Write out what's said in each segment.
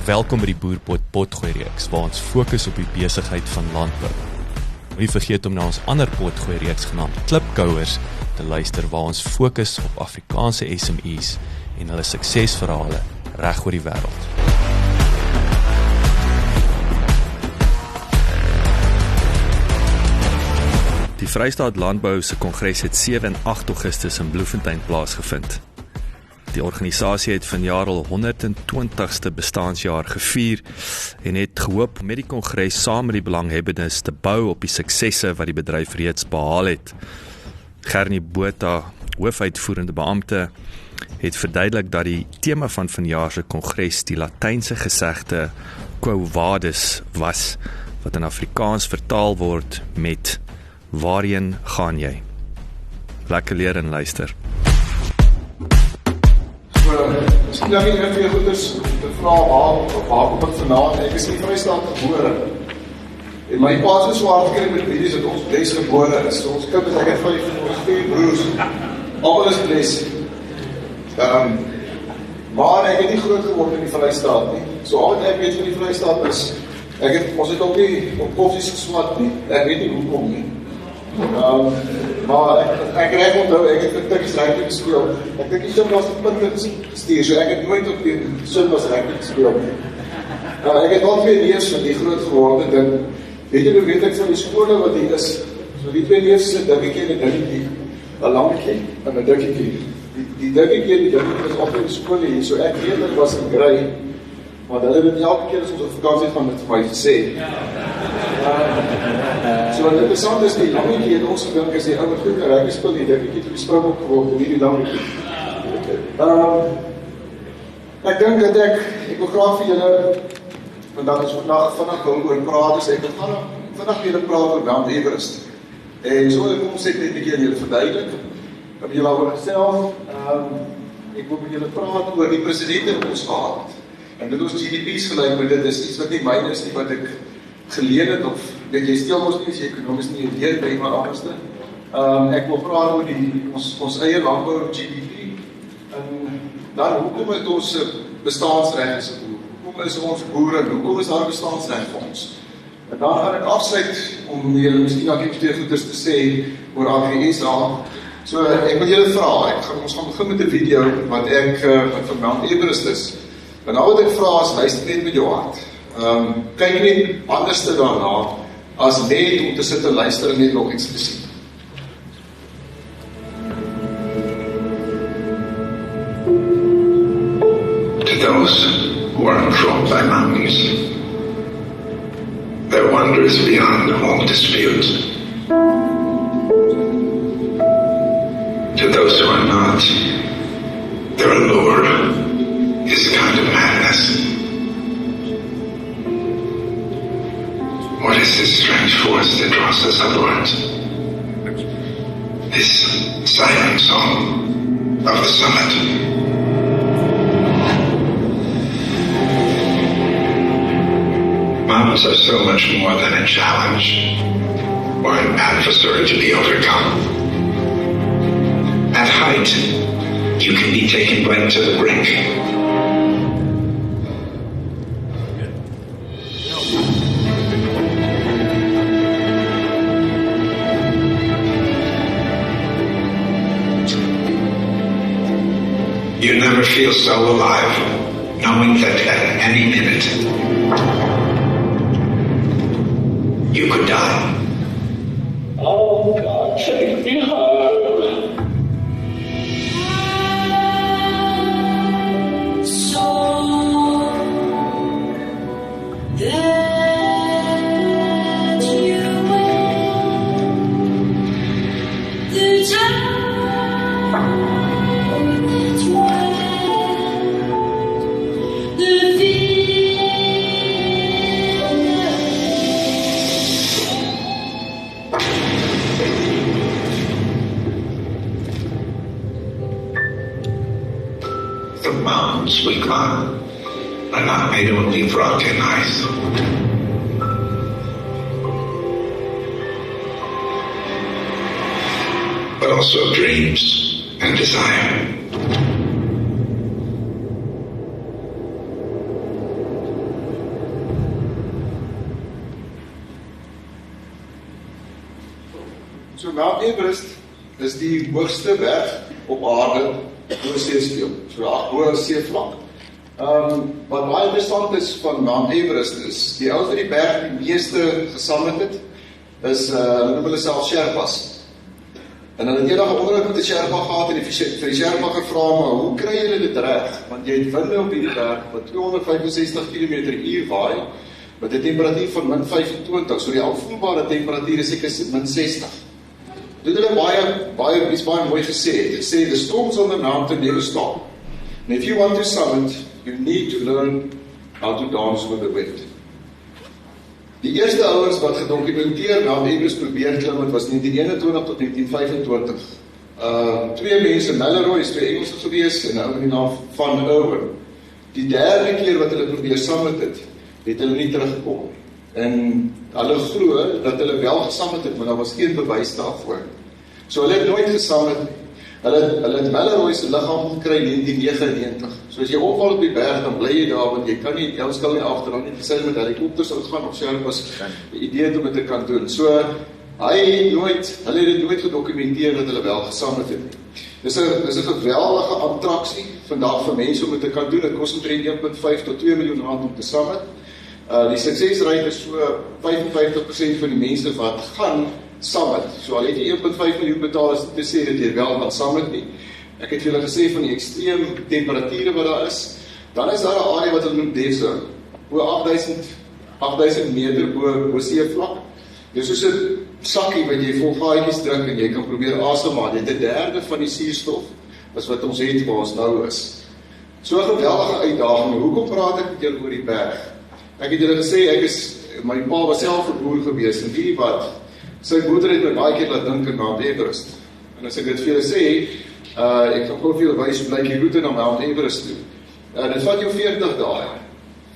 Welkom by die Boerpot Potgooi reeks, waar ons fokus op die besigheid van landbou. Moenie vergeet om na ons ander potgooi reeks genaamd Klipkouers te luister, waar ons fokus op Afrikaanse SME's en hulle suksesverhale reg oor die wêreld. Die Vrystaat Landbou se Kongres het 7 en 8 Augustus in Bloemfontein plaasgevind. Die organisasie het vanjaar al 120ste bestaansjaar gevier en het gehoop met die kongres saam met die belanghebbendes te bou op die suksesse wat die bedryf reeds behaal het. Gernie Botha, hoofuitvoerende beampte, het verduidelik dat die tema van vanjaar se kongres die Latynse gesegde Quo Vadis was, wat in Afrikaans vertaal word met waarheen gaan jy? Lekker leer en luister. Miskien dan nie vir goeders te vra waar kom ek vandaan? Ek is in die Vrystaat gebore. En my pa is so swaar gekry met medies dat ons bles gebore is. So ons kind is ek het 5 van ons 4 broers. Almal is bles. Maar ek het nie groot geword in die Vrystaat nie. So al wat ek weet van die Vrystaat is, ons het ook nie op koffies geswat nie. Ek weet nie hoekom nie. Maar ek reg onthou, ek het vir tikkies rugby gespeel. Ek dink die sin was die punte gestuur, so ek het nooit op die sin was rugby gespeel. Ek het al 2 neers van die groot geworden, en weet jy, weet ek van die skole wat hier is, so die 2 neers is 'n dikkie en 'n dingetjie, 'n langetjie en 'n dikkie. Die dikkie en die dingetjie is altyd in die skole hier, so ek weet ek was in Grey, want hulle het elke keer as ons op vakansie gaan met my gesê. So wat interessant is, die langetjie het ons gedink is die ouer goed en rugby speel, die dikkie het Springbok geword, en nie die langetjie. Ek dink dat ek wil graag vir julle vandag oor praat, dus ek wil vandag julle praat oor Mount Everest. En so kom ons net 'n bietjie aan julle verduidelik, wat julle oor gesels. Ek wil met julle praat oor die presidente wat ons gehad het. En dit ons GDP's gelyk met dit is iets wat nie myne is nie, wat ek geleen het, of jy steel ons nie, as jy ekonomies nie weet by iemand anderste. Ek wil praat oor ons eie landbou GDP, en dan hoekom het ons bestaansreg as 'n boer? Hoekom is ons boere, hoekom is daar bestaansreg vir ons? En dan gaan ek afsluit om julle miskien nog iets twee goeders te sê oor AgriSA. So ek wil julle vra, ons gaan begin met 'n video wat van Mount Everest is. En al wat ek vra is, luister net met jou hart. Kyk net anderste daarna, as net om te sit en luister en net nog iets te sien. To those who are enthralled by mountains, their wonder is beyond all dispute. To those who are not, their allure is a kind of madness. What is this strange force that draws us upward? This silent song of the summit. Mountains are so much more than a challenge or an adversary to be overcome. At height, you can be taken right to the brink. You never feel so alive, knowing that at any minute, you could die. Oh, God, take me home. So that you went the time. The mountains we climb are not made only of rock and ice. But also of dreams and desire. So Mount Everest is die hoogste berg op aarde bo seespieël, so bo seevlak. Wat baie interessant is van Mount Everest is, die ouens wat die berg die meeste gesamel het, is, hulle noem hulle self Sherpas. En hulle het eendag 'n onderhoud met die Sherpa gehad en vir die Sherpa gevra, maar hoe kry julle dit reg? Want jy het winde op hierdie berg wat 265 km/h waai, met 'n temperatuur van min 25, so die aanvoelbare temperatuur is seker min 60. Dit het hulle baie mooi gesê. Dit sê, the storms on the mountain never stop. And if you want to summit, you need to learn how to dance with the wind. Die eerste ouens wat gedokumenteer Mount Everest probeer klim het, was 1921 tot 1925. Twee mense, Mallory is twee Engelse gewees, en 'n ou met die naam Van Irwin. Die derde keer wat hulle probeer summit het hulle nie teruggekom. En hulle glo dat hulle wel gesummit het, maar daar was geen bewys daarvoor. So hulle het nooit gesummit nie. Hulle het Mallory se liggaam gekry in 1999. So as jy opval op die berg, dan bly jy daar, want jy kan nie, jou skil nie agteraan nie, gesê met helikopters uitgaan of Sherpas, die idee het om dit te kan doen. So, hulle het dit nooit gedokumenteer dat hulle wel gesummit het. Dis 'n geweldige attraksie vandag vir mense om dit te kan doen. Dit kos omtrent 1.5 tot 2 miljoen rand om te summit. Die suksesrate is so 55% van die mense wat gaan summit. So al het jy 1.5 miljoen betaal is te sê dat jy wel gaan summit nie. Ek het vir julle gesê van die ekstreem temperature wat daar is. Dan is daar 'n area wat hulle noem dead zone. Bo 8000 meter bo seevlak. Dis soos 'n sakkie wat jy vol gaatjies druk en jy kan probeer asemhaal. Jy het 1/3 van die suurstof as wat ons het waar ons nou is. So 'n geweldige uitdaging. Hoekom praat ek met julle oor die berg? Ek het julle gesê, my pa was self 'n boer gewees, en wie wat, sy moeder het my baie keer laat dink aan Mount Everest. En as ek dit vir julle sê, ek kan gou vir julle wys hoe blyk die route na Mount Everest toe. Dit vat jou 40 dae,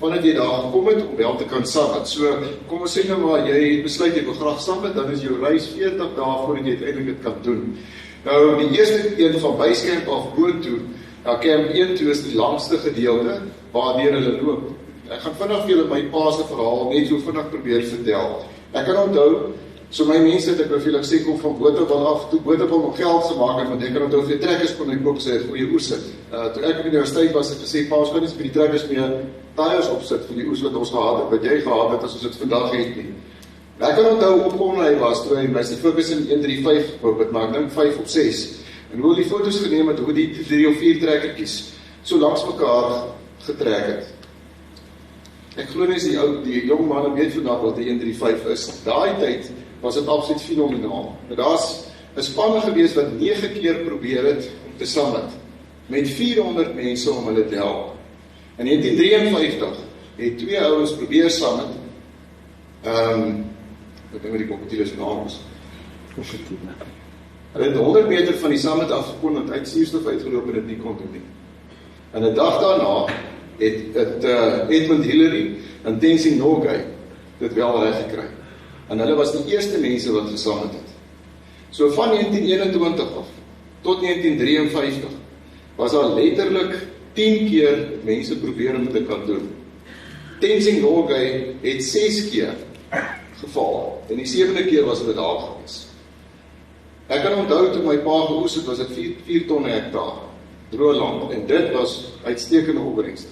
vandat jy daar gekom het, om wel te kan summit. So, kom ons sê nou maar, jy besluit jy wil graag summit, dan is jou reis 40 dae voordat jy uiteindelik dit kan doen. Nou, die eerste een van Basecamp af boontoe, Camp 1 toe is die langste gedeelte, waardeur hulle loop. Ek gaan vinnig vir julle my pa se verhaal net so vinnig probeer vertel. Ek kan onthou, so my mense het ek vir julle gesê kom van Botawil af, toe Botawil om geld te maak, want ek kan onthou vir trekkers kon ek ook sê goeie oes sit. Toe ek op die universiteit was, het gesê pa, ons kan nie vir die trekkers meer tyres opsit vir die oes wat ons gehad het, wat jy gehad het as ons dit vandag het nie. Ek kan onthou op Conway was toe hy my se fokus in 135 gekoop, maar ek dink 5 op 6. En hoe die foto's geneem het, hoe die 3 of 4 trekkertjies so langs mekaar getrek het. Ek glo nie die jong manne weet vandag wat die 135 is. Daai tyd was dit absoluut fenomenaal. Daar's 'n span gewees wat 9 keer probeer het om te summit, met 400 mense om hulle te help. In 1953 het 2 ouens probeer summit. Ek dink die kompetisie se naam is. Hulle het 100 meter van die summit afgekom en uit suurstof uitgeloop en dit nie kon doen nie. En 'n dag daarna het Edmund Hillary en Tenzing Norgay dit wel reg gekry. En hulle was die eerste mense wat gesummit het. So van 1921 af tot 1953 was daar letterlik 10 keer mense probeer om dit te kan doen. Tenzing Norgay het 6 keer geval. En die 7de keer was hulle daar gewees. Ek kan onthou toe my pa geoes het, was dit 4 ton hektaar droë land en dit was uitstekende opbrengste.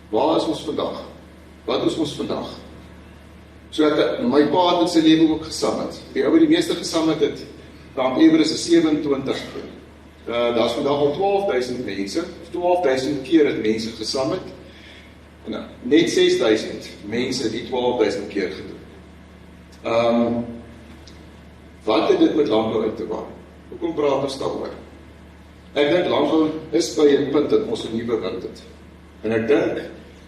Waar is ons vandag? Wat is ons vandag? So my pa het in sy lewe ook gesummit. Die ou wat die meeste gesummit het, Mount Everest is 27. Daar's vandag al 12.000 mense, 12.000 keer het mense gesummit. En net 6.000 mense die 12.000 keer gedoen. Wat het dit met landbou uit te maak? Hoekom praat ons daaroor? Ek dink landbou is by 'n punt dat ons 'n nuwe wind het. En ek dink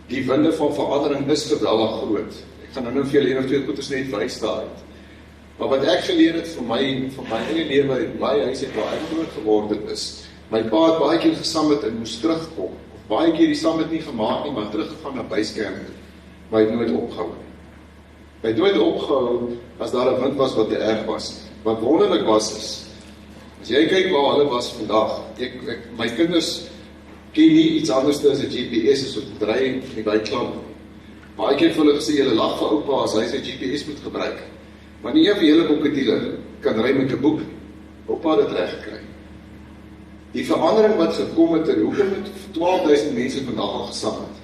die winde van verandering is geweldig groot. Ek gaan nou vir julle een of twee goeders net wys daar. Maar wat ek geleer het vir my eie lewe uit my huis het waar ek groot geword het is, my pa het baie keer gesummit en moes terugkom. Of baie keer die summit nie gemaak nie, maar teruggegaan na Basecamp toe. Maar hy het nooit opgehou nie. Hy het nooit opgehou as daar 'n wind was wat te erg was. Wat wonderlik was is, as jy kyk waar hulle was vandag, my kinders ken nie iets anders as 'n GPS as wat dry in die buiteland. Baie keer vir hulle gesê, julle lag vir oupa as hy sy GPS moet gebruik. Maar nie een van julle boeketiele kan ry met 'n boek, Oupa het dit reg gekry. Die verandering wat gekom het, hoekom het 12.000 mense vandag al gesang het.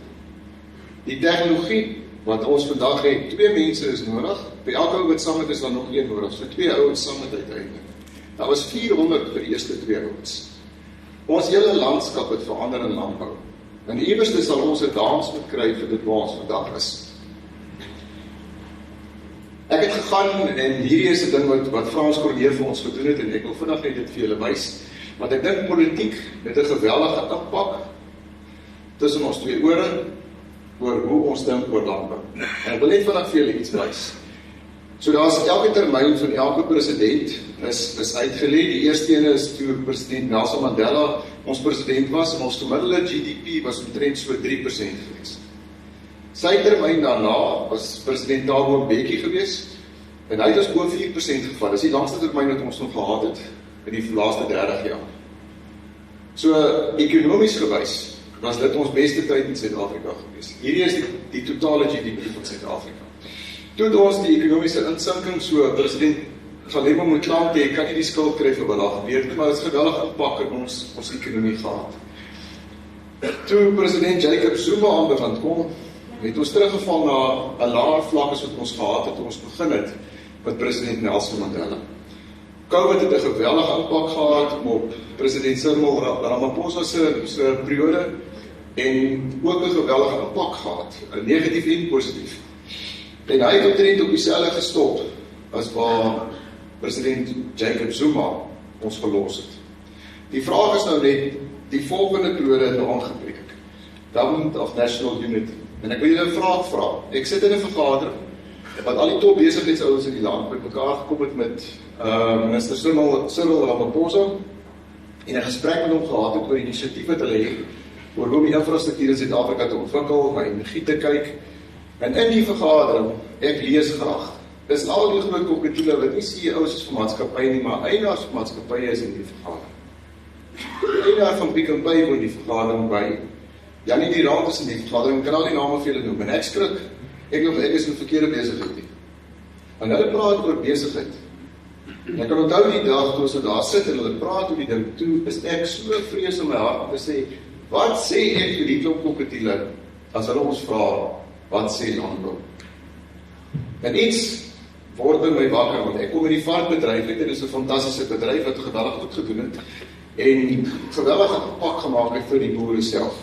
Die tegnologie wat ons vandag het, 2 mense is nodig, by elke ou wat saam het is dan nog 1 nodig, so 2 ouens saam het uiteindelik. Daar was 400 vir die eerste 2 ouens. Ons hele landskap het verander in landbou. En die ewerste sal ons 'n dans moet kry vir dit waar ons vandag is. Ek het gegaan, en hierdie is 'n ding wat Frans Corneer vir ons gedoen het, en ek wil vinnig net dit vir julle wys, want ek dink politiek het 'n geweldige impak tussen ons 2 ore, oor hoe ons dink oor landbou. En ek wil net vinnig vir julle iets wys. So daar is elke termyn van elke president is uitgelê. Die eerste ene is toe president Nelson Mandela ons president was, en ons gemiddelde GDP was omtrent so 3% gewees. Sy termyn daarna was president Thabo Mbeki gewees, en hy het ons bo 4% geval. Dis die langste termyn wat ons nog gehad het in die laaste 30 jaar. So ekonomies gewys was dit ons beste tyd in Suid-Afrika gewees. Hierdie is die totale GDP van Suid-Afrika. Toe ons die ekonomiese insinking, so president Galema moet klaar te, kan nie die skuld kry vir wat daar gebeur nie, maar dit is geweldig impak in ons ekonomie gehad. Toe president Jacob Zuma aan begin kom, het ons teruggeval na 'n laer vlak as wat ons gehad het toe ons begin het met president Nelson Mandela. COVID het 'n geweldige impak gehad op president Cyril Ramaphosa se periode, en ook 'n geweldige impak gehad, negatief en positief. En hy het omtrent op dieselfde gestop as waar president Jacob Zuma ons verlos het. Die vraag is nou net, die volgende periode het nou aangebreek. Government of National Unity. En ek wil julle 'n vraag vra. Ek sit in 'n vergadering wat al die top besigheidsouers in die land met mekaar gekom het met minister Cyril Ramaphosa, en 'n gesprek met hom gehad het oor inisiatiewe wat hulle het oor hoe die infrastruktuur in Suid-Afrika te ontwikkel, na energie te kyk. En in die vergadering, ek lees graag, is al die groot konklusies wat nie CEO's is van maatskappye nie, maar eienaars van maatskappye is in die vergadering. Die eienaar van Pick n Pay word die vergadering by. Janie die raad is in die vergadering, kan al die name vir julle noem, en ek skrik, ek is in verkeerde besigheid nie. En hulle praat oor besigheid. En ek kan onthou die dag toe ons daar sit en hulle praat oor die ding, toe is ek so vrees in my hart om te sê, wat sê ek vir die klomp konklusies as hulle ons vra, wat sê landbou? En iets word in my wakker, want ek kom in die varkbedryf, dit is 'n fantastiese bedryf wat geweldig goed gedoen het, en geweldig impak gemaak het vir die boere self.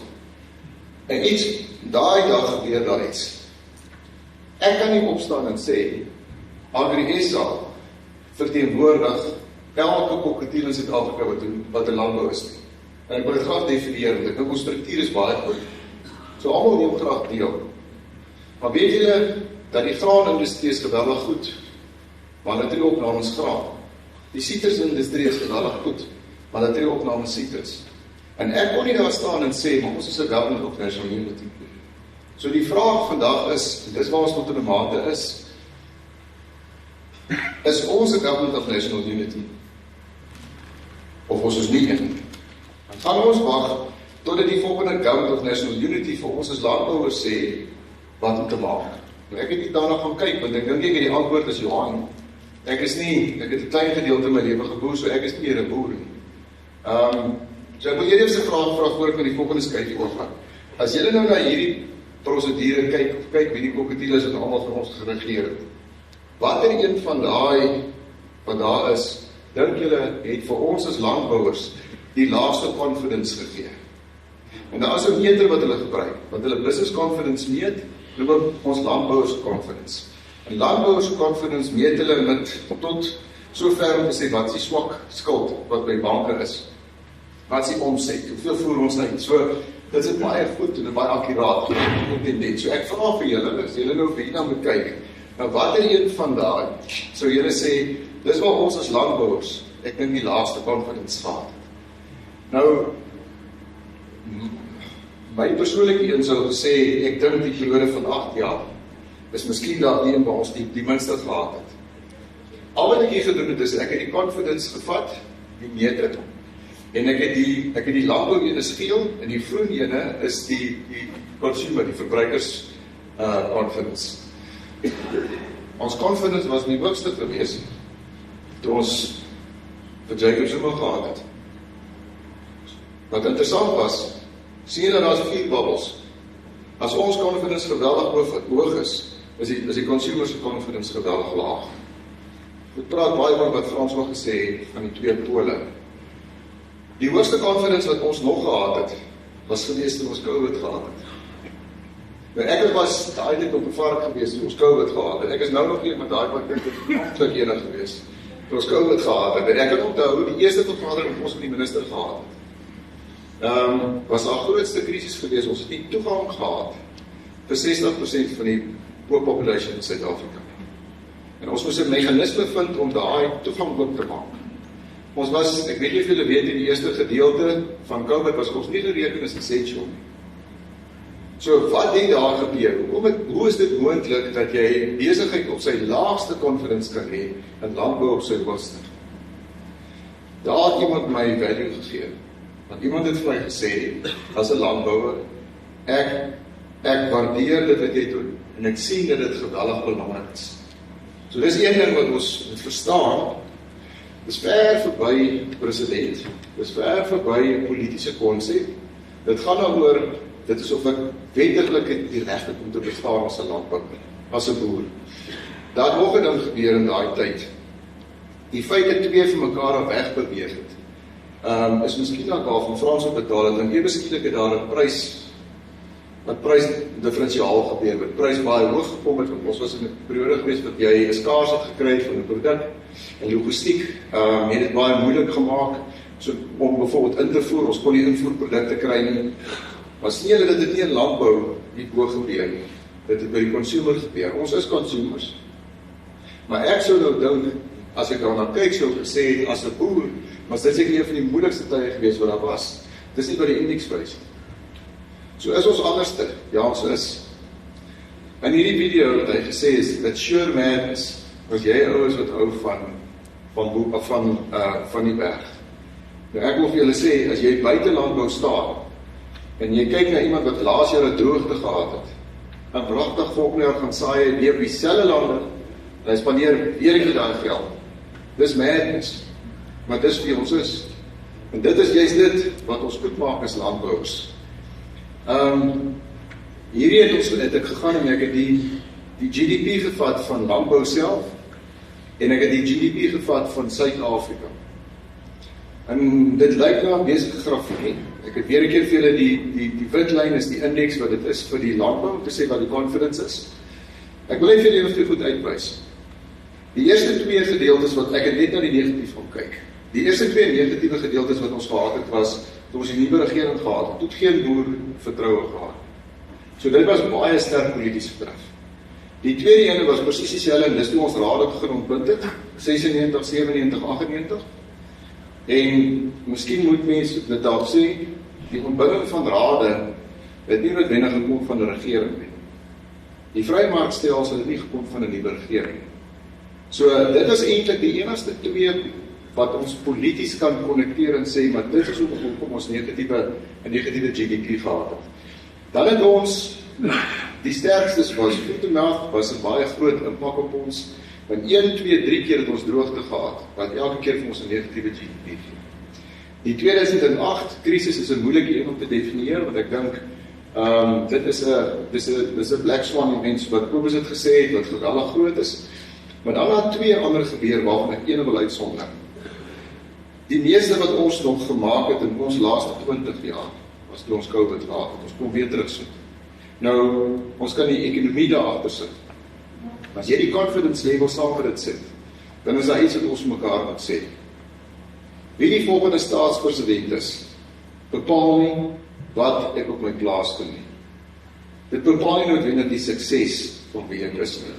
En iets, daai dag gebeur daar iets. Ek kan nie opstaan en sê, Agri SA verteenwoordig elke kokketiel in Suid-Afrika wat 'n landbou is nie. En ek wil dit graag definieer, want ek dink ons struktuur is baie goed. So almal neem graag deel. Maar weet julle, dat die graanindustrie is geweldig goed, maar hulle tree op namens graan. Die sitrusindustrie is geweldig goed, maar hulle tree op namens sitrus. En ek kon nie daar staan en sê, maar ons is 'n government of national unity. So die vraag vandag is, dis waar ons tot in 'n maand is ons 'n government of national unity? Of ons is nie een? Dan gaan ons wag totdat die volgende government of national unity vir ons as landbouers sê wat om te maak. Nou ek het nie daarna gaan kyk, want ek dink ek het die antwoord is Johan. Ek het 'n klein gedeelte in my lewe geboer, so ek is nie meer 'n boer nie. So ek wil eers 'n vraag voor ek met die volgende skyfie oorgaan. As julle nou na hierdie prosedure kyk wie die kokketiele wat almal vir ons geregeer het. Watter een van daai wat daar is, dink julle het vir ons as landbouers die laagste confidence gegee? En daar is 'n meter wat hulle gebruik, wat hulle business confidence meet, noem ons landbouers confidence. En landbouers confidence meet hulle met tot sover om te sê wat is die swak skuld wat by banke is. Wat is die omset? Hoeveel voer ons uit? So dit is baie goed en baie akkuraat. So ek vra vir julle, as julle nou vir hierna moet kyk, nou watter een van daai sou julle sê, dis waar ons as landbouers, ek dink die laagste confidence gehad. Nou my persoonlike een sou sê, ek dink die periode van 8 jaar is miskien daar een waar ons die minste gehad het. Al wat ek hier gedoen het is, ek het die confidence gevat, die meter, en ek het die landbou ene is geel, en die groen ene is die consumer, die verbruikers confidence. Ons confidence was nie hoogste gewees. toe ons vir Jacob Zuma gehad het. Wat interessant was, sien jy dat daar is 4 bubbels. As ons confidence geweldig hoog is die consumers confidence geweldig laag. Ek praat baie oor wat Frans nog gesê het van die 2 pole. Die hoogste confidence wat ons nog gehad het, was gewees toe ons COVID gehad het. Nou ek was daai tyd op 'n vark gewees toe ons COVID gehad het. Ek is nou nog nie met daai wat dink ek amptelik enig gewees. Toe ons COVID gehad het. En ek kan onthou die eerste vergadering wat ons met die minister gehad het. Was our grootste krisis gewees. Ons het nie toegang gehad vir 60% van die population in Suid-Afrika. En ons moes 'n meganisme vind om daai toegang oop te maak. Ons was, ek weet nie of julle weet, in die eerste gedeelte van COVID was ons nie gereken as essential nie. So wat het daar gebeur? Hoe is dit moontlik dat jy besigheid op sy laagste confidence kan hê en landbou op sy hoogste? Daar het iemand my value gegee. Want iemand het vir my gesê, as 'n landbouer, ek waardeer dit wat jy doen en ek sien dat dit geweldig belangrik is. So dis een ding wat ons moet verstaan. Dis ver verby president. Dis ver verby 'n politieke konsep. Dit gaan daaroor, dit is of ek wettiglik die reg het om te bestaan as 'n landbouer, as 'n boer. Daar het nog 'n ding gebeur in daai tyd. Die feit dat 2 van mekaar af weg beweeg het, is miskien ook al van Frans op betaal het, en ewe skielik het daar 'n prysdifferensiaal gebeur, met prys baie hoog gekom het, want ons was in 'n periode gewees wat jy 'n skaarsheid gekry het van 'n produk, en logistiek het dit baie moeilik gemaak, so om byvoorbeeld in te voer, ons kon nie invoerprodukte kry nie, maar sien julle dat dit nie in landbou nie bo gebeur nie, dit het by die consumer gebeur, ons is consumers, maar ek sou nou dink, as ek daarna kyk, sou gesê het, as 'n boer, maar dit is seker een van die moeilikste tye gewees wat daar was, dis nie by die indeksprys. So is ons anderste, ja ons is. In hierdie video wat hy gesê is, that sure madness, as jy ouers wat hou van die berg. Nou ek wil vir julle sê, as jy buite landbou staan, en jy kyk na iemand wat laas jaar 'n droogte gehad het, en pragtig volgende jaar gaan saai weer op dieselfde lande, en hy spandeer weer nie daai geld. Dis madness, maar dis wie ons is. En dit is juist dit wat ons goed maak as landbouers. Hierdie het ek gegaan en ek het die GDP gevat van landbou self, en ek het die GDP gevat van Suid-Afrika. En dit lyk na 'n besige grafiek. Ek het weer 'n keer vir julle die wit lyn is die indeks wat dit is vir die landbou, om te sê wat die confidence is. Ek wil net vir julle twee goed uitwys. Die eerste 2 gedeeltes wat ek het net na die negatief gaan kyk. Die eerste 2 negatiewe gedeeltes wat ons gehad het was toe ons die nuwe regering gehad het, het geen boer vertroue gehad. So dit was baie sterk polities getref. Die tweede ene was presies dieselfde en dis toe ons rade begin ontbind het, 96, 97, 98. En miskien moet mense dit dalk sê, die ontbinding van rade het nie noodwendig gekom van 'n regering nie. Die vrymarkstelsel het nie gekom van 'n nuwe regering. So dit is eintlik die enigste 2 wat ons polities kan konnekteer en sê, maar dit is hoekom ons 'n negatiewe GDP gehad het. Dan het ons, die sterkstes was, food and mouth was 'n baie groot impak op ons, want 1, 2, 3 keer het ons droogte gehad, wat elke keer vir ons 'n negatiewe GDP gee. Die 2008 krisis is 'n moeilike een om te definieer, want ek dink, dis 'n black swan event, wat Kobus het gesê het, wat geweldig groot is, maar dan het 2 ander gebeur, waarvan ek een wil uitsonder. Die meeste wat ons nog gemaak het in ons laaste 20 jaar, was toe ons COVID gehad het, ons kom weer terugsit. Nou, ons kan die ekonomie daar agter sit. As jy die confidence level saam met dit sit, dan is daar iets wat ons mekaar moet sê. Wie die volgende staatspresident is, bepaal nie wat ek op my plaas kan nie. Dit bepaal nie noodwendig die sukses van wie ek is nie.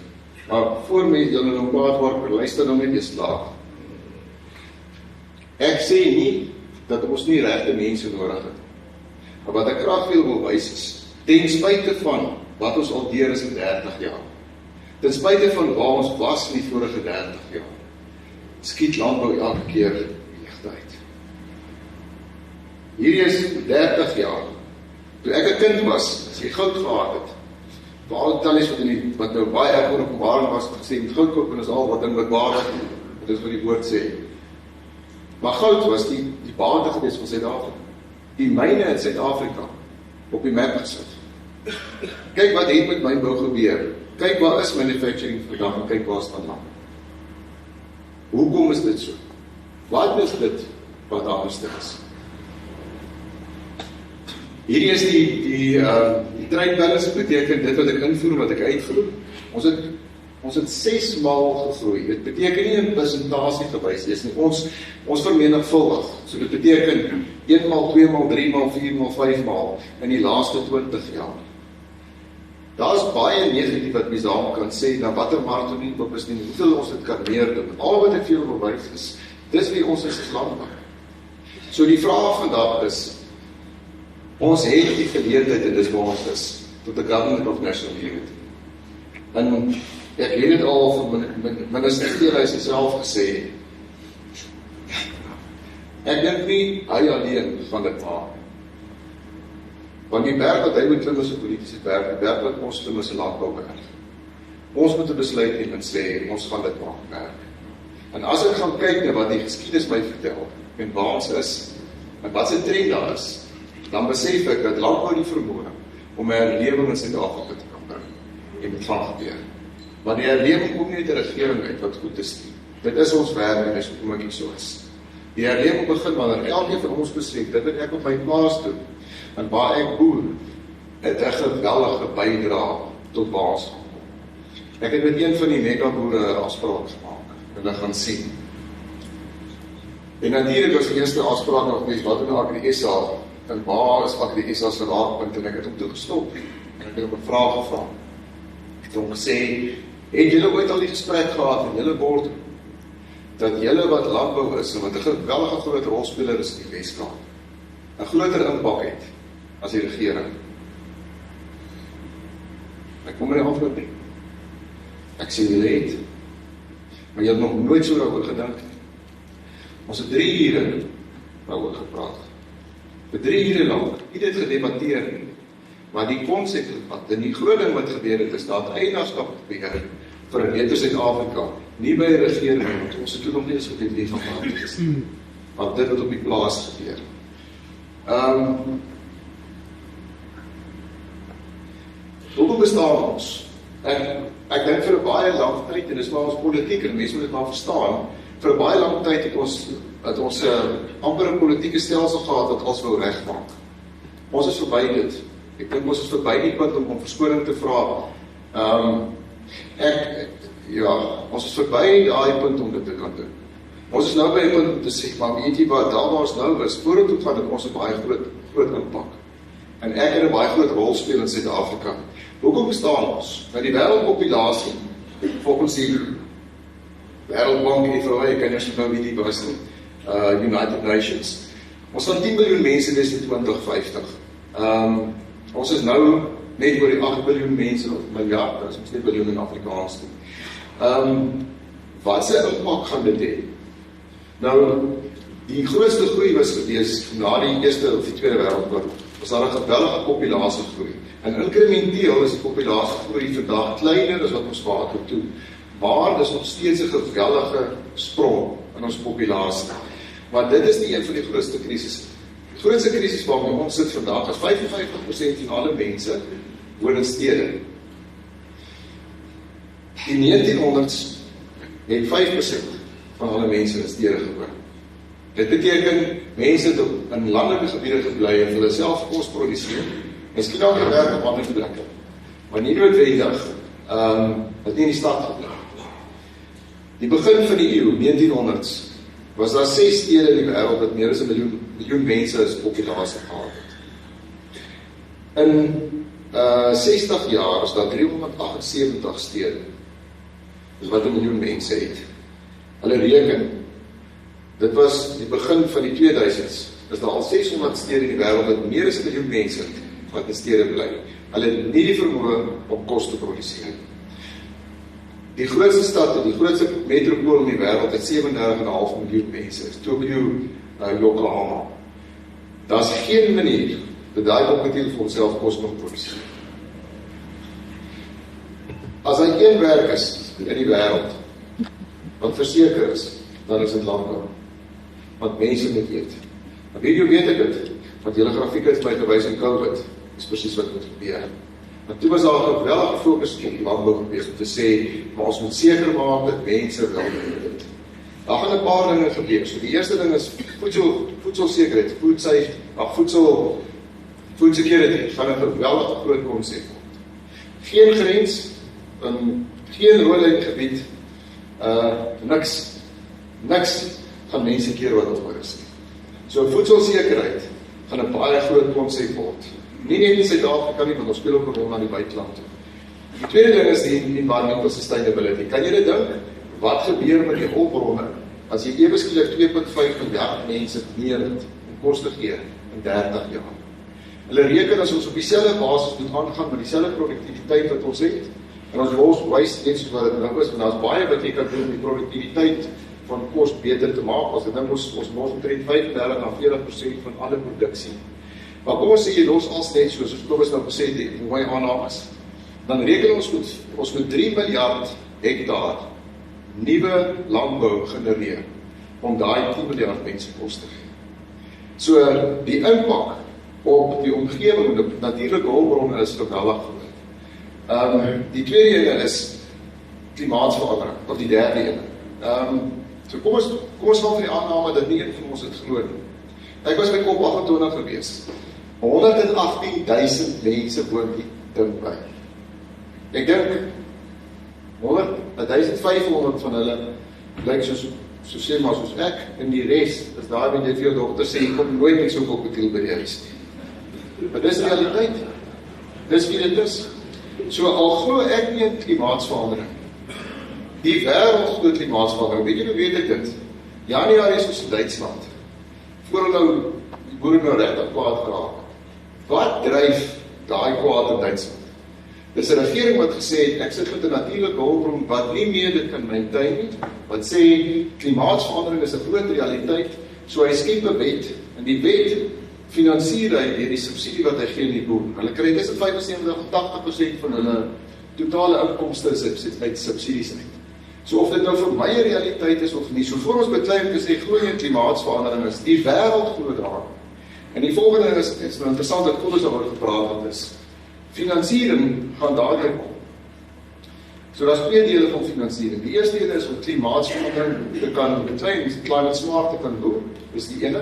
Maar voor my julle nou praat word, luister nou net eens laag. Ek sê nie dat ons nie regte mense nodig het. Maar wat ek graag wil wys is, ten spyte van wat ons al deur is in 30 jaar, ten spyte van waar ons was in die vorige 30 jaar, skiet landbou elke keer ligte uit. Hierdie is 30 jaar. Toe ek 'n kind was, as jy goud gehad het, vir al die tallies wat nou baie erg oor openbaring was, gesê, met goud koop en is al wat ding wat waar is, Dit is wat die woord sê. Maar goud was die bate gewees van Suid-Afrika. Die myne in Suid-Afrika op die map gesit. Kyk wat het met mynbou gebeur. Kyk waar is manufacturing vandag en kyk waar staan land. Hoekom is dit so? Wat is dit wat anders is? Hierdie is die trade balance, beteken dit wat ek invoer en wat ek uitvoer. Ons het 6 maal gegroei. Dit beteken nie in persentasie gewys is nie. Ons vermenigvuldig. So dit beteken 1 maal, 2 maal, 3 maal, 4 maal, 5 maal in die laaste 20 jaar. Daar is baie negatief wat mens daarom kan sê, na watter mark toe nie op is nie, hoeveel ons dit kan meer doen. Al wat ek vir julle bewys is, dis wie ons is as landbou. So die vraag vandag is, ons het die geleentheid en dis waar ons is, tot the government of national unity. En ek het dit al van minister Geerhuis self gesê, ek dink nie hy alleen van dit maak. Want die berg wat hy moet klim is 'n politiese berg, die berg wat ons klim is 'n landbouberg. Ons moet 'n besluit neem en sê, ons gaan dit maak werk. En as ek gaan kyk na wat die geskiedenis my vertel, en waar ons is, en wat se trend daar is, dan besef ek dat landbou die vermoë om 'n herlewing in Suid-Afrika te kan bring. En dit gaan gebeur. Maar die herlewing kom nie uit 'n regering uit wat goed is nie. Dit is ons werk en dis hoekom ek hier so is. Die herlewing begin wanneer elkeen van ons besef, dit wat ek op my plaas doen, en waar ek boer, het 'n geweldige bydrae tot waar ons gaan kom. Ek het met een van die megaboere afspraak gemaak, en hulle gaan sien. En natuurlik was die eerste afspraak nog nie, wat doen Agri-SA, en waar is Agri-SA se raakpunt, en ek het hom toe gestop, en ek het hom 'n vraag gevra. Ek het hom gesê, het julle ooit al die gesprek gehad in julle bord, dat julle wat landbou is, en wat 'n geweldige groot rolspeler is in die Weskaap, 'n groter impak het, as die regering? Ek kom met die antwoord nie. Ek sê julle het, maar jy het nog nooit so daaroor gedink nie. Ons het 3 ure daaroor gepraat. Vir 3 ure lank, nie dit gedebatteer nie. Maar die konsep wat, en die groot ding wat gebeur het, is dat eienaarskap beheer vir 'n beter Suid-Afrika, nie by 'n regering, want ons het toen nog nie eens geweet wie van maak is. Want dit wat op die plaas gebeur. Hoekom bestaan ons? Ek dink vir 'n baie lang tyd, en dis maar ons politiek, en mense moet dit maar verstaan, vir 'n baie lang tyd het ons amper 'n politieke stelsel gehad wat ons wou regmaak. Ons is verby dit. Ek dink ons is verby die punt om verskoning te vra. Ons is verby daai punt om dit te kan doen. Ons is nou by 'n punt om te sê, maar weet jy wat, daar waar ons nou is, vorentoe gaan dit ons 'n baie groot impak. En ek het 'n baie groot rol speel in Suid-Afrika. Hoekom bestaan ons? Nou die wêreldpopulasie, volgens die Wêreldbank, die vrou, ek kan nie nou wie die was nie, United Nations. Ons gaan 10 miljoen mense wees in 2050. Ons is nou net oor die 8 biljoen mense, of miljard, dat is ons nie biljoen in Afrikaans nie. Wat se impak gaan dit hê? Nou, die grootste groei was gewees na die Eerste of die Tweede Wêreldoorlog. Was daar 'n geweldige populasiegroei. En inkrementeel is die populasiegroei vandag kleiner as wat ons gehad het toe. Maar dis nog steeds 'n geweldige sprong in ons populasie. Maar dit is nie een van die grootste krisisse. Die grootste krisis waarmee ons sit vandag is 55% van alle mense woon in stede. In 1900s het 5% van alle mense in stede gewoon. Dit beteken mense het in landelike gebiede gebly en hulle self kos produseer. Miskien ook gewerk op ander plekke, maar nie noodwendig het nie in die stad gebly. Die begin van die eeu, 1900s, was daar 6 stede in die wêreld wat meer as 'n miljoen mense as populasie gehad het. In 60 jaar is daar 378 stede, dus wat 1 miljoen mense het. Hulle reken, dit was die begin van die 2000s, is daar al 600 stede in die wêreld wat meer as 1 miljoen mense wat in stede bly. Hulle het nie die vermoë om kos te produseer. Die grootste stad, die grootste metropool in die wêreld het 37,5 miljoen mense, Tokyo, Yokohama. Daar's geen manier dat daai populasie vir homself kos kan produseer. As hy een werk is in die wêreld wat verseker is, dan is dit landbou. Want mense moet eet. Maar weet ek dit, want julle grafiek het my gewys in COVID, is presies wat moet gebeur. Maar toe was daar ook wel 'n fokus op landbou gewees om te sê, maar ons moet seker maak dat mense wel eet. Daar gaan 'n paar dinge gebeur. So die eerste ding is voedselsekerheid, food security, gaan 'n geweldige groot konsep word. Geen grens, geen rode gebied, niks gaan mense keer wat ons is. So voedselsekerheid gaan 'n baie groot konsep word. Nie net in Suid-Afrika nie, want ons speel ook 'n rol na die buiteland toe. Die tweede ding is die environmental sustainability. Kan jy dit dink? Wat gebeur met die hulpbronne as jy ewe skielik 2.5 miljard mense meer het en kos te gee in 30 jaar? Hulle reken as ons op dieselfde basis moet aangaan met dieselfde produktiwiteit wat ons het, en ons wys net soos wat dit nou is, want daar's baie wat jy kan doen om die produktiwiteit van kos beter te maak, as dit nou ons mors omtrent 35 na 40% van alle produksie. Maar kom ons sê jy los als net soos Kobus nou gesê het, die mooi aannames, dan reken ons moet 3 miljard hektaar nuwe landbou genereer om daai 10 miljard mense kos te gee. So die impak op die omgewing, op natuurlike hulpbronne is geweldig groot. Die tweede ene is klimaatsverandering, of die derde ene. So kom ons van die aanname dat nie een van ons het glo nie. Ek was by COP28 gewees. 118.000 mense woon die ding by. Ek dink 1.500 van hulle lyk soos ek, en die res is daar met jy vir jou dogter sê, ek kom nooit met so koketiel by die huis nie. Maar dis realiteit. Dis wie dit is. So al glo ek nie in klimaatsverandering. Die wêreld glo klimaatsverandering. Weet jy hoe weet ek dit? Januarie is ons in Duitsland. Voor nou die boere nou regtig kwaad geraak. Wat dryf daai kwaad in Duitsland? Dis 'n regering wat gesê het, ek sit met 'n natuurlike hulpbron wat nie meer dit kan maintain nie, wat sê klimaatsverandering is 'n groot realiteit, so hy skep 'n wet, en die wet finansier hy deur die subsidie wat hy gee aan die boer. Hulle kry tussen 75 en 80% van hulle totale inkomste uit subsidies uit. So of dit nou vir my 'n realiteit is of nie, so voor ons beklei om te sê glo nie in klimaatsverandering is, die wêreld glo daaraan. En die volgende is nou interessant dat Kobus daaroor gepraat het is. Finansiering gaan daardeur kom. So daar's twee dele van finansiering. Die eerste ene is om klimaatsverandering te kan beklei, climate smart te kan doen. Dis die ene.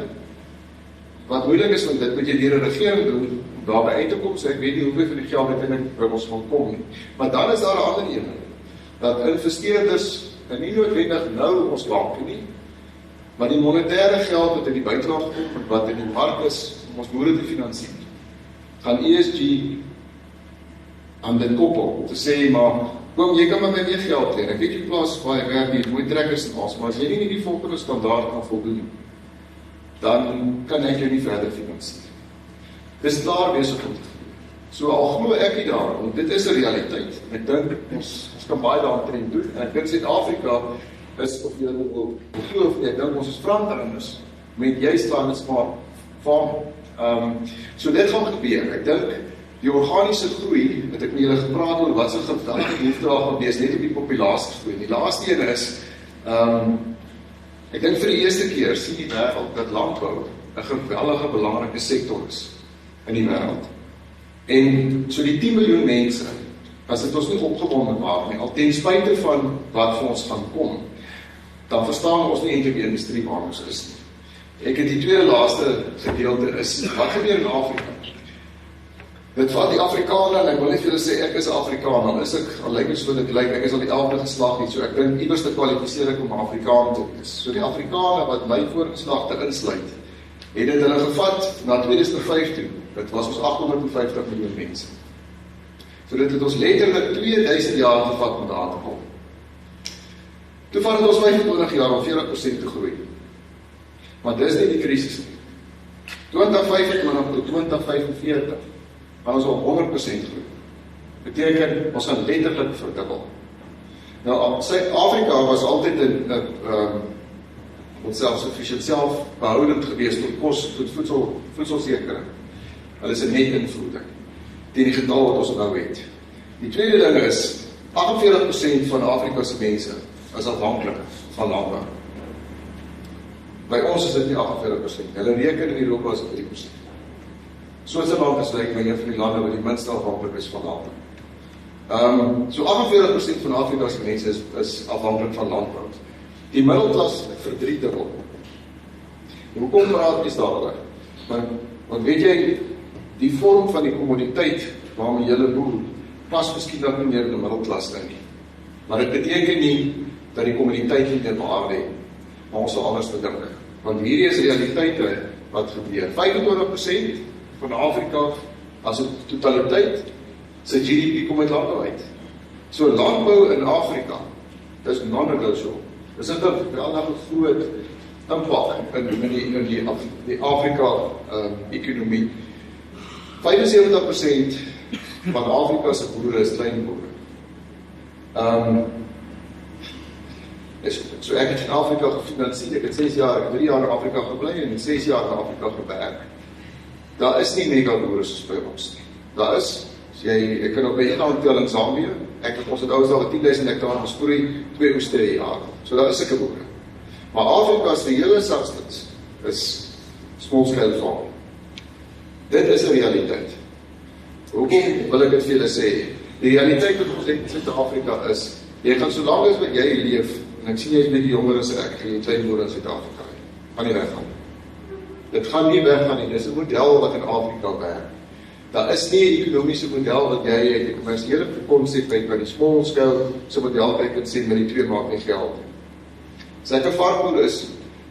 Wat moeilik is, want dit moet jy deur 'n regering doen om daarby uit te kom, so ek weet nie hoeveel van die geld uiteindelik by ons gaan kom nie. Maar dan is daar 'n ander ene, dat investeerders, en nie noodwendig nou ons banke nie, maar die monetêre geld wat in die buiteland kom, wat in die mark is, om ons boere te finansier, gaan ESG aan dit koppel, om te sê, maar, kom, jy kan met my meer geld leen, ek weet jy plaas waar jy werk, die mooi trekkers en alles, maar as jy nie die volgende standaard kan voldoen, dan kan ek jou nie verder finansier. Dis klaar besig om te gebeur. So al glo ek nie daar, want dit is 'n realiteit. Ek dink ons kan baie daarin doen. En ek dink Suid-Afrika is, of jy wil glo of nie, ek dink ons is frontrenners met juist climate smart farming. So dit gaan gebeur. Ek dink die organiese groei, het ek met julle gepraat oor wat se geweldige behoefte daar gaan wees, net op die populasie groei. Die laaste een is, ek dink vir die eerste keer sien die wêreld dat landbou 'n geweldige belangrike sektor is in die wêreld. En so die 10 miljoen mense, as dit ons nie opgewonde maak nie, al ten spyte van wat vir ons gaan kom, dan verstaan ons nie eintlik die industrie waar ons is nie. Ek het die tweede laaste gedeelte is, wat gebeur in Afrika? Dit vat die Afrikaner, en ek wil net vir julle sê, ek is Afrikaner, dan is ek, al lyk het so wat ek lyk, ek is al die 11de geslag nie, so ek dink iewers te kwalifiseer ek om Afrikaan te wees. So die Afrikaner wat my voorgeslagte insluit, het dit hulle gevat na 2005 toe, dit was ons 850 miljoen mense. So dit het ons letterlik 2000 jaar gevat om daar te kom. Toe vat het ons 25 jaar om 40% te groei. Maar dis nie die krisis nie. 2025 tot 2045, gaan ons op 100% groei. Beteken, ons gaan letterlik verdubbel. Nou, Suid-Afrika was altyd self-sufficient, selfbehoudend geweest tot kos, tot voedselsekering. Hulle is 'n net invloeding teen die getal wat ons nou het. Die tweede ding is, 48% van Afrika se mense is afhanklik van landbou. By ons is dit nie 48%. Hulle reken in Europa is dit 3%. Switserland is lyk my een van die lande wat die minste afhanklik is van landbou. So 48% van Afrika se mense is afhanklik van landbou. Die middelklas verdriedubbel. Hoekom praat ons daaroor? Want weet jy, die vorm van die kommoditeit waarmee jy boer, pas miskien dan nie meer in die middelklas in nie. Maar dit beteken nie dat die kommoditeit nie meer waarde het, maar ons sal anders bedink. Want hierdie is realiteite wat gebeur. 25% van Afrika as 'n totaliteit sy GDP kom uit landbou uit. So landbou in Afrika, dis non-negotiable. Dis 'n geweldige groot impak in die Afrika ekonomie. 75% van Afrika se boere is kleinboere. So ek het in Afrika gefinansier, ek het 6 jaar, ek het 3 jaar in Afrika gebly en 6 jaar in Afrika gewerk. Daar is nie mega boere soos by ons nie. Daar is, ek kan op een hand tel in Zambia, ons het oudsal 10.000 hektaar gesproei, 2 oeste per jaar. So daar is sulke boere. Maar Afrika se hele substance is small scale farming. Dit is 'n realiteit. Hoekom wil ek dit vir julle sê? Die realiteit wat ons in Suid-Afrika is, jy gaan solank as wat jy leef, en ek sien jy is bietjie jonger as ek, en jy klein boer in Suid-Afrika, gaan nie weggaan. Dit gaan nie weggaan nie, dis 'n model wat in Afrika werk. Daar is nie 'n ekonomiese model wat jy uit die kommersiële konsep uit by die small scale se model kyk en sê met die twee maak nie geld. As ek 'n varkboer is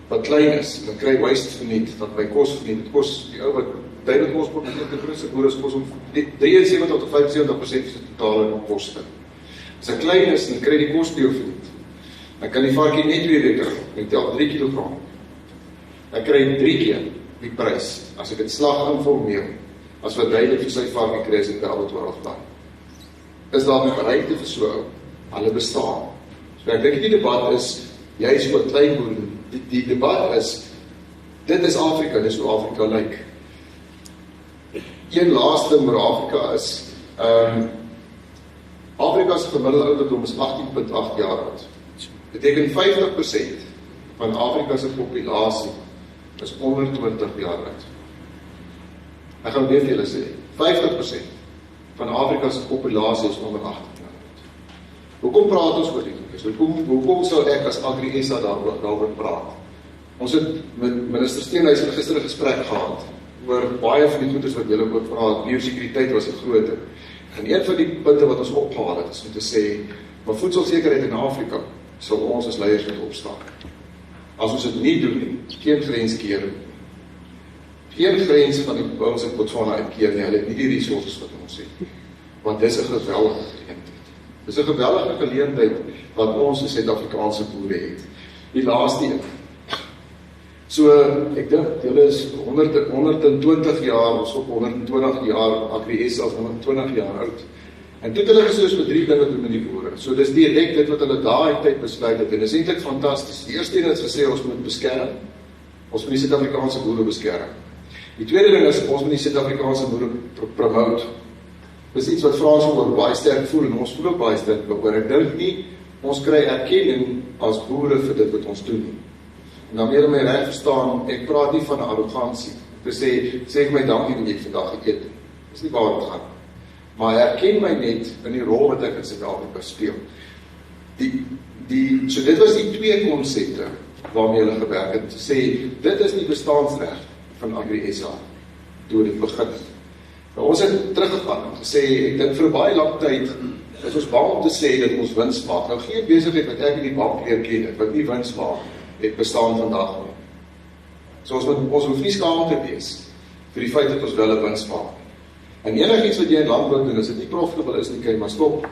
wat klein is, dan kry waste verniet, dat my kos verniet, dit kos die ou wat duidelik kos op die grootste boere is kos om 73 tot 75% van die totale koste. As ek klein is, dan kry die kos nie verniet. Dan kan die varkie net 2 weke, ek tel 3 kg. Ek kry 3 keer die prys, as ek dit slag informeel, as wat duidelik vir sy varkie kry, as ek daar 12 plan. Is daar nie bereidte vir so, hulle bestaan. So ek dink die debat is, jy is so 'n klein boer, die debat is, dit is Afrika, dis hoe Afrika lyk. Een laaste oor Afrika is, Afrika se gemiddelde ouderdom is 18.8 jaar oud. Beteken 50% van Afrika se populasie is onder 20 jaar oud. Ek gaan weer vir julle sê, 50% van Afrika se populasie is onder 18 jaar oud. Hoekom praat ons oor dit? Hoekom sou ek as Agri-SA daaroor praat? Ons het met minister Steenhuis gister 'n gesprek gehad oor baie van die goedes wat julle ook vra, biosekuriteit was 'n groot ding. En een van die punte wat ons opgehaal het, is om te sê, maar voedselsekerheid in Afrika, sal ons as leiers moet opstaan. As ons dit nie doen nie, geen grenskering. Geen grens van die ons in Botswana uitkeer nie, hulle het nie die resources wat ons het. Want dis 'n geweldige geleentheid. Dis 'n geweldige geleentheid wat ons as Suid-Afrikaanse boere het. Die laaste een. So, ek dink, julle is 120 jaar, ons op 120 jaar, Agri-SA is 120 jaar oud. En toe het hulle gesoos met 3 dinge doen met die boere. So dis direk dit wat hulle daai tyd besluit het, en dis eintlik fantasties. Die eerste een het gesê, ons moet beskerm, ons moet die Suid-Afrikaanse boere beskerm. Die tweede ding is, ons moet die Suid-Afrikaanse boere promote. Dis iets wat Frans ook baie sterk voel, en ons voel ook baie sterk oor. Ek dink nie, ons kry erkenning as boere vir dit wat ons doen. En dan meer my reg verstaan, ek praat nie van 'n arrogansie. Ek sê ek my dankie dat jy vandag geëet het. Dis nie waar dit gaan. Maar erken my net in die rol wat ek in Suid-Afrika speel. So dit was die 2 konsepte waarmee hulle gewerk het. Sê, dit is die bestaansreg van Agri-SA, toe dit begin. Nou, ons het teruggegaan en gesê, ek dink vir baie lang tyd, is ons bang om te sê dat ons wins maak. Nou, geen besigheid wat ek in die bank leer ken, wat nie wins maak, het bestaan vandag nie. So ons hoef nie skaam te wees vir die feit dat ons wel 'n wins maak. En enigiets wat jy in landbou doen, as dit nie profitable is nie, kan jy maar stop.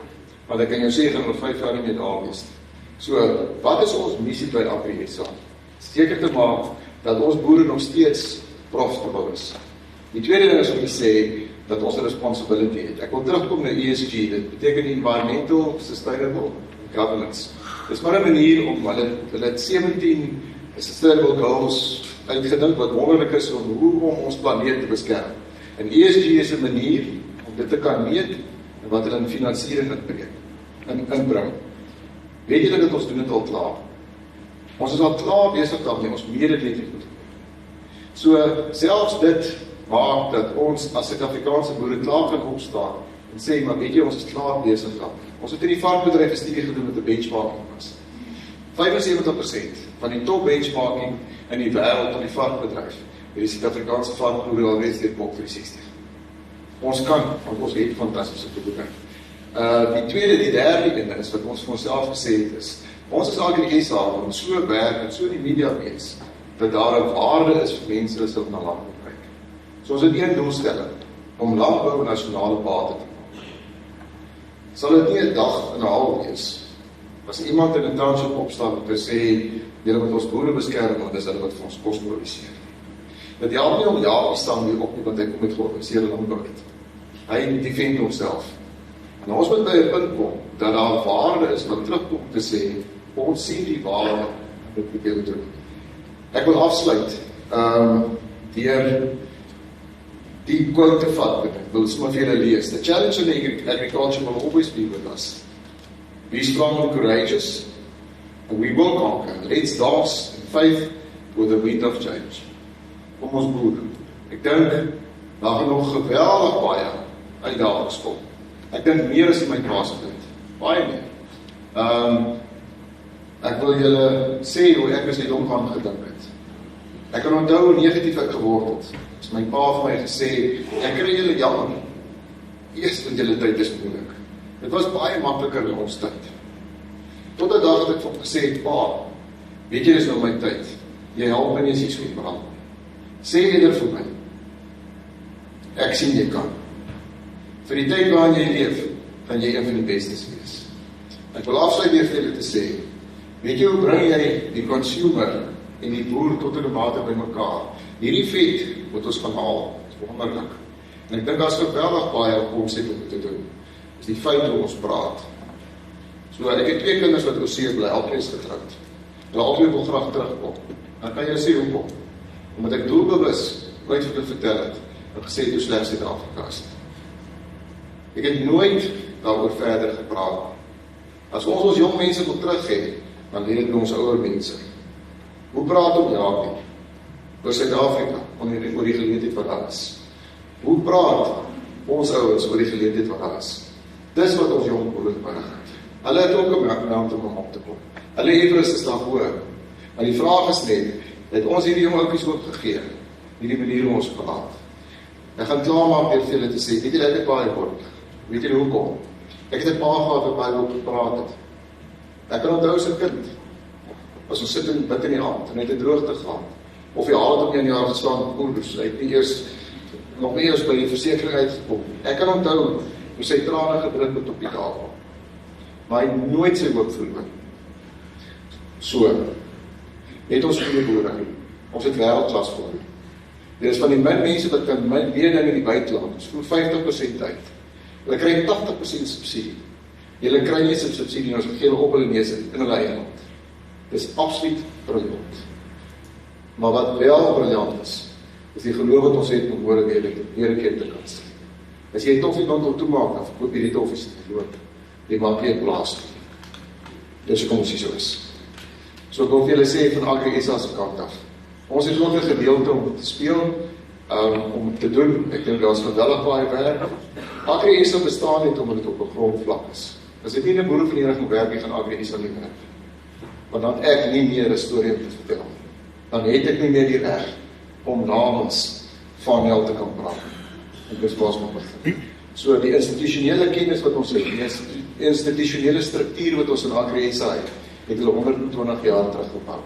Want ek kan jou sê, gaan oor 5 jaar nie meer daar wees. So, wat is ons missie by Agri-SA? Seker te maak dat ons boere nog steeds profitable is. Die tweede ding is om te sê dat ons 'n responsibility het. Ek wil terugkom na ESG, dit beteken Environmental Sustainable Governance. Dis maar 'n manier om, hulle het 17 sustainable goals uitgedink wat wonderlik is hoe om ons planeet te beskerm. En ESG is 'n manier om dit te kan meet en wat hulle in finansiering inbring. Weet julle dat ons doen dit al klaar? Ons is al klaar besig daarmee, ons mededelief moet doen. So, selfs dit maak dat ons as Suid-Afrikaanse boere klaar kan opstaan en sê, maar weet jy, ons is klaar besig daar. Ons het in die varkbedryf 'n studie gedoen met 'n benchmarking was. 75% van die top benchmarking in die wêreld op die varkbedryf het die Suid-Afrikaanse varkboere alreeds deur Bok 360. Ons kan, want ons het fantastiese produkte. Die derde een is wat ons vir onsself gesê het is, ons is Agri-SA, wat ons so werk en so in die media wees, dat daar 'n waarde is vir mense as hulle na landbou kyk. So ons het een doelstelling, om landbou nasionale bate te maak. Sal dit nie 'n dag en 'n half wees, as iemand in 'n township opstaan om te sê, julle moet ons boere beskerm, want dis hulle wat vir ons kos produseer. Dit help nie om ja, staan weer op nie, want hy kom met georganiseerde landbou uit. Hy defend homself. En ons moet by 'n punt kom, dat daar waarde is wat terugkom te sê, ons sien die waarde wat we willen doen. Ek wil afsluit, deur die quote te vat, ek wil sommer vir julle lees. The challenge in agriculture will always be with us. Be strong and courageous, and we will conquer. Let's dance in faith with the wind of change. Kom ons boer. Ek dink, daar gaan nog geweldig baie uitdagings kom. Ek dink meer as in my plaasgebied. Baie meer. Ek wil julle sê hoe ek as die omgang gedink het. Ek kan onthou hoe negatief ek geword het. As my pa vir my gesê, ek kry julle jammer. Eers want julle tyd is moeilik. Dit was baie makliker in ons tyd. Tot 'n dag het ek vir hom gesê, pa, weet jy, dis nou my tyd. Jy help my nie as jy so brand. Sê eerder vir my. Ek sien jy kan. Vir die tyd waarin jy leef, gaan jy een van die bestes wees. Ek wil afsluit weer vir julle te sê, weet jy hoe bring jy die consumer en die boer tot in 'n mate by mekaar? Hierdie vet wat ons gaan haal, is wonderlik. En ek dink daar's geweldig baie op omset om te doen. Is die feit hoe ons praat. So ek het 2 kinders wat oorsee bly, albei is getroud. Hulle albei wil graag terugkom. Dan kan jy sê hoekom? Omdat ek doelbewus nooit vir hulle vertel het, en gesê hoe sleg Suid-Afrika is. Ek het nooit daaroor verder gepraat. As ons jong mense wil teruggee, dan leer dit by ons ouer mense. Hoe praat om Jaapie oor Suid-Afrika, oor die geleentheid wat daar is? Hoe praat ons ouers oor die geleentheid wat daar is? Dis wat ons jong boere nodig het. Hulle het ook 'n merknaam om op te kom. Hulle everes is daar voor. Maar die vraag is net, het ons hierdie jong oukies ook gegee, hierdie manier hoe ons praat. Ek gaan klaarmaak vir julle te sê, weet jy, ek het baie word. Weet jy hoekom? Ek het 'n paar gehad wat baie op gepraat het. Ek kan onthou as 'n kind, as ons sit en bid in die aand, en het 'n droogte gehad, of jy haal het op 1 jaar gestaan, ouders, hy het nie eers, nog nie eers by die versekering uitgekom. Ek kan onthou, hoe sy trane gedruk het op die tafel. Maar hy nooit sy hoop verloor. So, het ons goeie boere, ons het wêreldklas boere. Dit is van die min mense wat kan min meer in die buiteland, ons voer 50% uit. Hulle kry 80% subsidie. Julle kry nie subsidie, ons gee hulle op hulle neus in hulle eie land. Dit is absoluut briljant. Maar wat wel briljant is die geloof wat ons het om woorde weer 'n keer te kan sê. As jy 'n toffie kan toemaak, dan verkoop jy die toffies nie, loop. Jy maak nie 'n blaas nie. Dis hoekom ons hier so is. So ek wil vir julle sê van Agri-SA se kant af. Ons het ook 'n gedeelte om te speel, om te doen. Ek dink daar's geweldig baie werk. Agri-SA bestaan net omdat dit op 'n grondvlak is. As dit nie 'n boerevereniging werk, gaan Agri-SA nie werk. Want dan ek nie meer 'n storie om te vertel. Dan het ek nie meer die reg om namens van jou te kan praat. En dis waar ons begin. So die institusionele kennis wat ons het, die institusionele struktuur wat ons in Agri-SA het hulle 120 jaar teruggebou.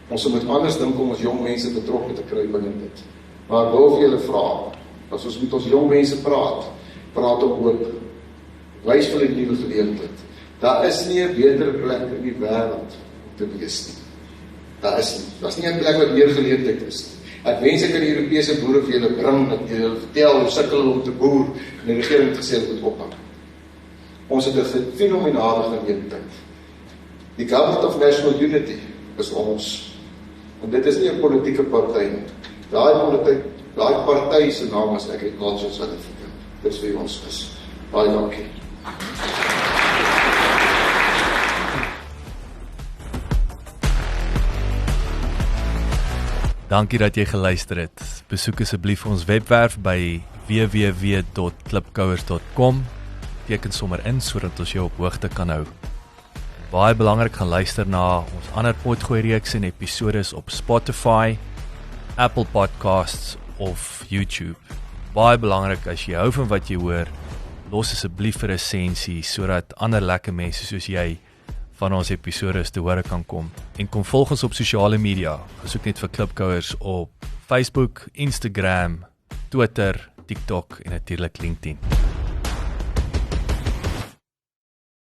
Ons moet anders dink om ons jong mense betrokke te kry binne dit. Maar ek wil vir julle vra, as ons met ons jong mense praat ook oop, wys vir hulle nuwe geleentheid. Daar is nie 'n beter plek in die wêreld om te wees nie. Daar's nie 'n plek wat meer geleentheid is nie. Ek wens ek kan die Europese boere vir julle bring, dat julle vertel hoe sukkel hulle om te boer, en die regering het gesê dit moet ophou. Ons het 'n fenominale geleentheid. Die Government of National Unity is ons. En dit is nie 'n politieke party nie. Daai party se naam is Agriculture South Africa. Dit is wie ons is. Baie dankie. Dankie dat jy geluister het. Besoek asseblief ons webwerf by www.klipkouers.com. Teken sommer in sodat ons jou op hoogte kan hou. Baie belangrik, gaan luister na ons ander potgooi reeks en episodes op Spotify, Apple Podcasts of YouTube. Baie belangrik, as jy hou van wat jy hoor, los asseblief 'n resensie sodat ander lekker mense soos jy van ons episodes te hore kan kom. En kom volg ons op sosiale media. Gesoek net vir Klipkouers op Facebook, Instagram, Twitter, TikTok en natuurlik LinkedIn.